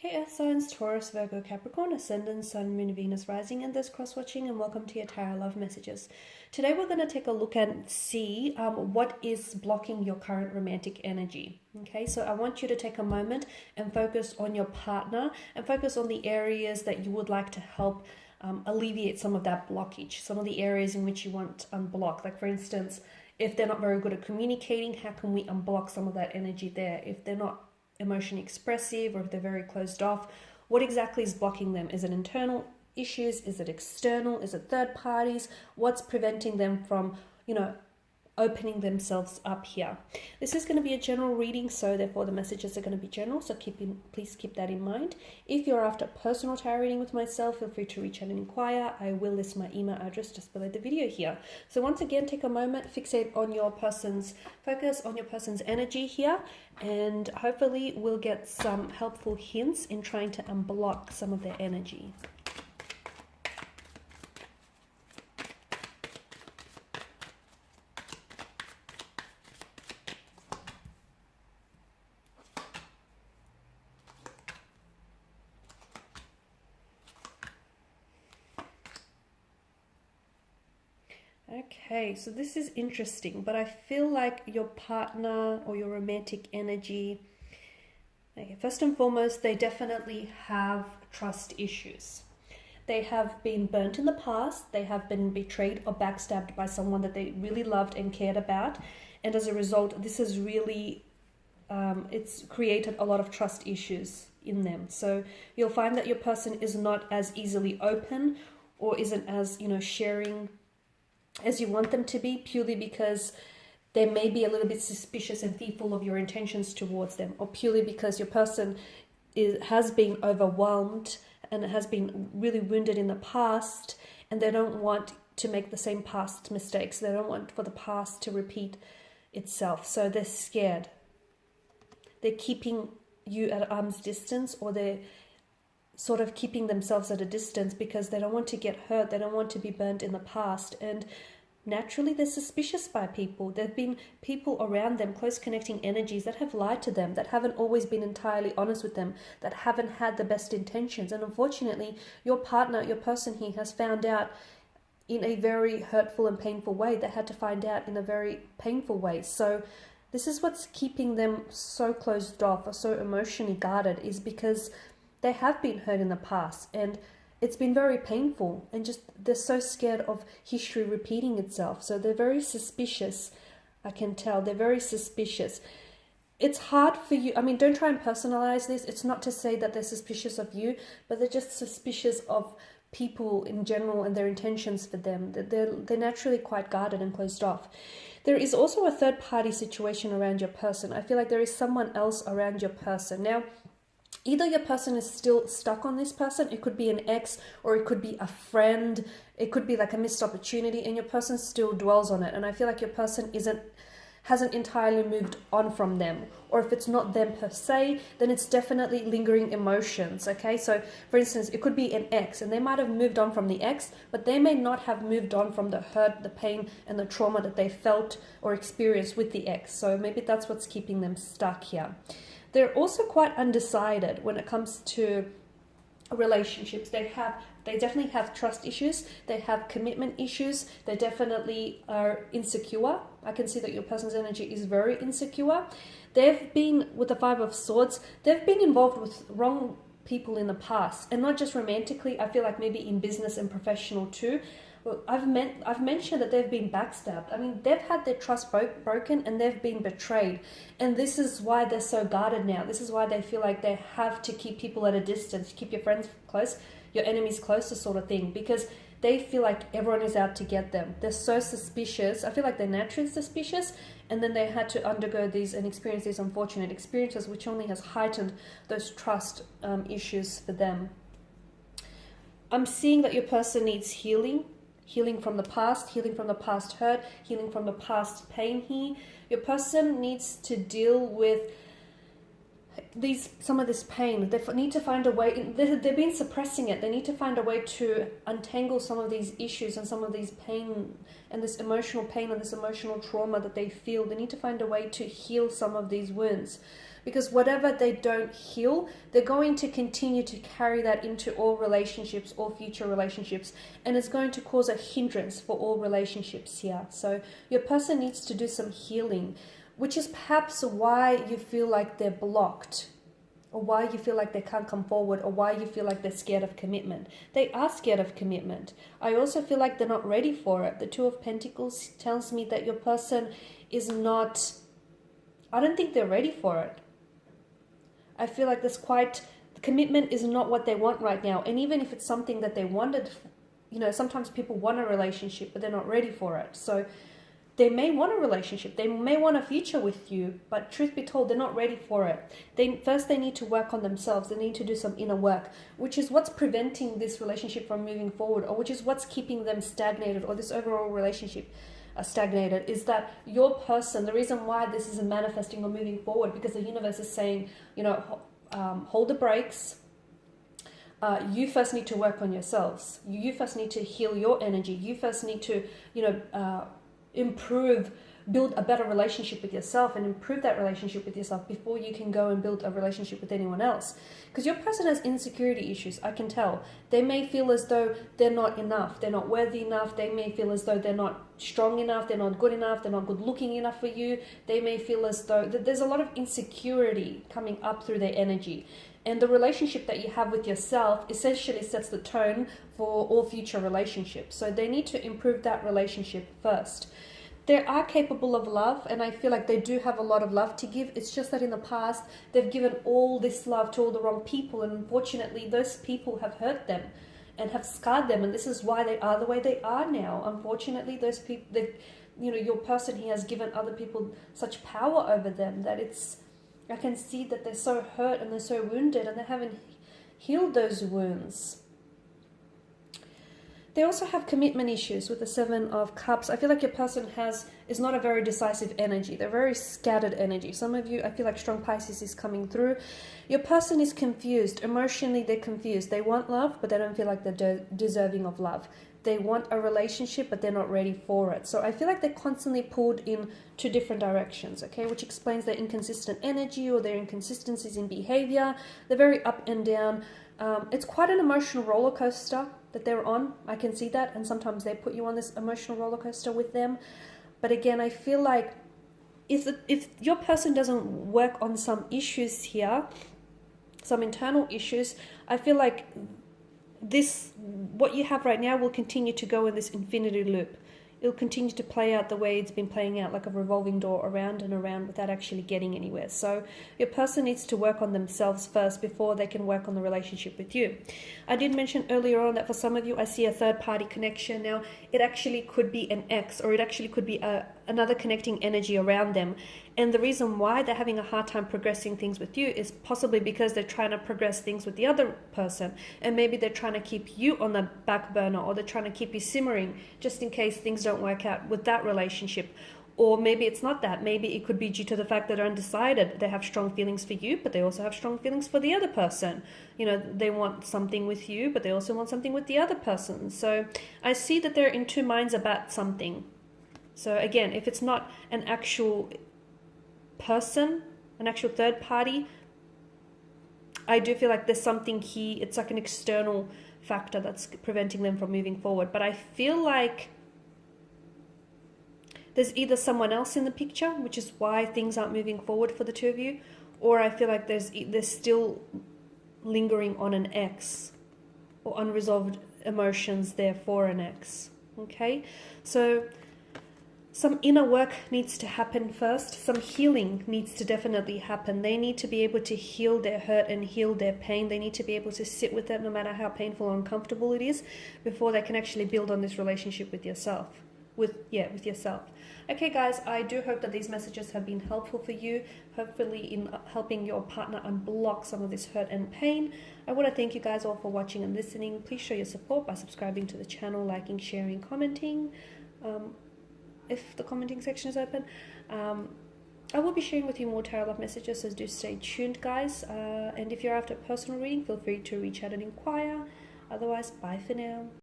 Hey Earth signs, Taurus, Virgo, Capricorn, Ascendant, Sun, Moon, Venus, Rising, and this cross-watching, and welcome to your Tarot Love Messages. Today we're going to take a look and see what is blocking your current romantic energy. Okay, so I want you to take a moment and focus on your partner and focus on the areas that you would like to help alleviate some of that blockage, some of the areas in which you want to unblock. Like for instance, if they're not very good at communicating, how can we unblock some of that energy there? If they're not emotionally expressive, or if they're very closed off, what exactly is blocking them? Is it internal issues? Is it external? Is it third parties? What's preventing them from, opening themselves up here? This is going to be a general reading, so therefore the messages are going to be general, so please keep that in mind. If you're after personal tarot reading with myself, feel free to reach out and inquire. I will list my email address just below the video here. So once again, take a moment, focus on your person's energy here, and hopefully we'll get some helpful hints in trying to unblock some of their energy. Okay, so this is interesting, but I feel like your partner or your romantic energy, okay, first and foremost, they definitely have trust issues. They have been burnt in the past, they have been betrayed or backstabbed by someone that they really loved and cared about, and as a result, this has really, it's created a lot of trust issues in them. So you'll find that your person is not as easily open or isn't as, sharing as you want them to be, purely because they may be a little bit suspicious and fearful of your intentions towards them, or purely because your person has been overwhelmed and has been really wounded in the past, and they don't want to make the same past mistakes. They don't want for the past to repeat itself. So they're scared. They're keeping you at arm's distance, or they're sort of keeping themselves at a distance because they don't want to get hurt. They don't want to be burnt in the past. And naturally, they're suspicious by people. There have been people around them, close connecting energies, that have lied to them, that haven't always been entirely honest with them, that haven't had the best intentions. And unfortunately, your partner, your person here, has found out in a very hurtful and painful way. They had to find out in a very painful way. So this is what's keeping them so closed off or so emotionally guarded, is because they have been hurt in the past, and it's been very painful, and just they're so scared of history repeating itself. So they're very suspicious. I can tell they're very suspicious. It's hard for you. I mean, don't try and personalize this. It's not to say that they're suspicious of you, but they're just suspicious of people in general and their intentions for them. They're naturally quite guarded and closed off. There is also a third party situation around your person. I feel like there is someone else around your person. Now, either your person is still stuck on this person, it could be an ex, or it could be a friend, it could be like a missed opportunity, and your person still dwells on it. And I feel like your person hasn't entirely moved on from them. Or if it's not them per se, then it's definitely lingering emotions, okay? So for instance, it could be an ex, and they might have moved on from the ex, but they may not have moved on from the hurt, the pain, and the trauma that they felt or experienced with the ex. So maybe that's what's keeping them stuck here. They're also quite undecided when it comes to relationships. They definitely have trust issues. They have commitment issues. They definitely are insecure. I can see that your person's energy is very insecure. They've been, with the Five of Swords, they've been involved with wrong people in the past, and not just romantically. I feel like maybe in business and professional too. Well, I've mentioned that they've been backstabbed. I mean, they've had their trust broken, and they've been betrayed. And this is why they're so guarded now. This is why they feel like they have to keep people at a distance, keep your friends close, your enemies closer, sort of thing, because they feel like everyone is out to get them. They're so suspicious. I feel like they're naturally suspicious, and then they had to undergo these and experience these unfortunate experiences, which only has heightened those trust issues for them. I'm seeing that your person needs healing. Healing from the past hurt, healing from the past pain here. Your person needs to deal with some of this pain. They need to find a way. They've been suppressing it. They need to find a way to untangle some of these issues and some of these pain and this emotional pain and this emotional trauma that they feel. They need to find a way to heal some of these wounds. because whatever they don't heal, they're going to continue to carry that into all relationships, all future relationships, and it's going to cause a hindrance for all relationships here. So your person needs to do some healing, which is perhaps why you feel like they're blocked, or why you feel like they can't come forward, or why you feel like they're scared of commitment. They are scared of commitment. I also feel like they're not ready for it. The Two of Pentacles tells me that your person is not, I don't think they're ready for it. I feel like commitment is not what they want right now. And even if it's something that they wanted, sometimes people want a relationship, but they're not ready for it. So they may want a relationship, they may want a future with you, but truth be told, they're not ready for it. First they need to work on themselves. They need to do some inner work, which is what's preventing this relationship from moving forward, or which is what's keeping them stagnated, or this overall relationship stagnated, is that your person, the reason why this isn't manifesting or moving forward, because the universe is saying, hold the brakes. You first need to work on yourselves. You first need to heal your energy. You first need to, build a better relationship with yourself, and improve that relationship with yourself before you can go and build a relationship with anyone else. Because your person has insecurity issues, I can tell. They may feel as though they're not enough, they're not worthy enough. They may feel as though they're not strong enough, they're not good enough, they're not good looking enough for you. They may feel as though there's a lot of insecurity coming up through their energy. And the relationship that you have with yourself essentially sets the tone for all future relationships. So they need to improve that relationship first. They are capable of love, and I feel like they do have a lot of love to give. It's just that in the past, they've given all this love to all the wrong people, and unfortunately, those people have hurt them and have scarred them, and this is why they are the way they are now. Unfortunately, those people, your person here has given other people such power over them that I can see that they're so hurt and they're so wounded, and they haven't healed those wounds. They also have commitment issues with the Seven of Cups. I feel like your person is not a very decisive energy. They're very scattered energy. Some of you, I feel like strong Pisces is coming through. Your person is confused. Emotionally, they're confused. They want love, but they don't feel like they're deserving of love. They want a relationship, but they're not ready for it. So I feel like they're constantly pulled in two different directions, okay? Which explains their inconsistent energy or their inconsistencies in behavior. They're very up and down. It's quite an emotional roller coaster that they're on. I can see that, and sometimes they put you on this emotional roller coaster with them. But again, I feel like if your person doesn't work on some issues here, some internal issues, I feel like what you have right now will continue to go in this infinity loop. It'll continue to play out the way it's been playing out, like a revolving door, around and around, without actually getting anywhere. So your person needs to work on themselves first before they can work on the relationship with you. I did mention earlier on that for some of you, I see a third-party connection. Now, it actually could be an ex, or it actually could be another connecting energy around them. And the reason why they're having a hard time progressing things with you is possibly because they're trying to progress things with the other person. And maybe they're trying to keep you on the back burner, or they're trying to keep you simmering just in case things don't work out with that relationship. Or maybe it's not that. Maybe it could be due to the fact that they're undecided. They have strong feelings for you, but they also have strong feelings for the other person. They want something with you, but they also want something with the other person. So I see that they're in two minds about something. So again, if it's not an actual person, an actual third party, I do feel like there's something here. It's like an external factor that's preventing them from moving forward. But I feel like there's either someone else in the picture, which is why things aren't moving forward for the two of you, or I feel like there's still lingering on an ex, or unresolved emotions there for an ex. Okay, so some inner work needs to happen first. Some healing needs to definitely happen. They need to be able to heal their hurt and heal their pain. They need to be able to sit with it no matter how painful or uncomfortable it is, before they can actually build on this relationship with yourself. With yourself. Okay guys, I do hope that these messages have been helpful for you, hopefully in helping your partner unblock some of this hurt and pain. I want to thank you guys all for watching and listening. Please show your support by subscribing to the channel, liking, sharing, commenting, if the commenting section is open. I will be sharing with you more tarot love messages, so do stay tuned guys. And if you're after a personal reading, feel free to reach out and inquire. Otherwise, bye for now.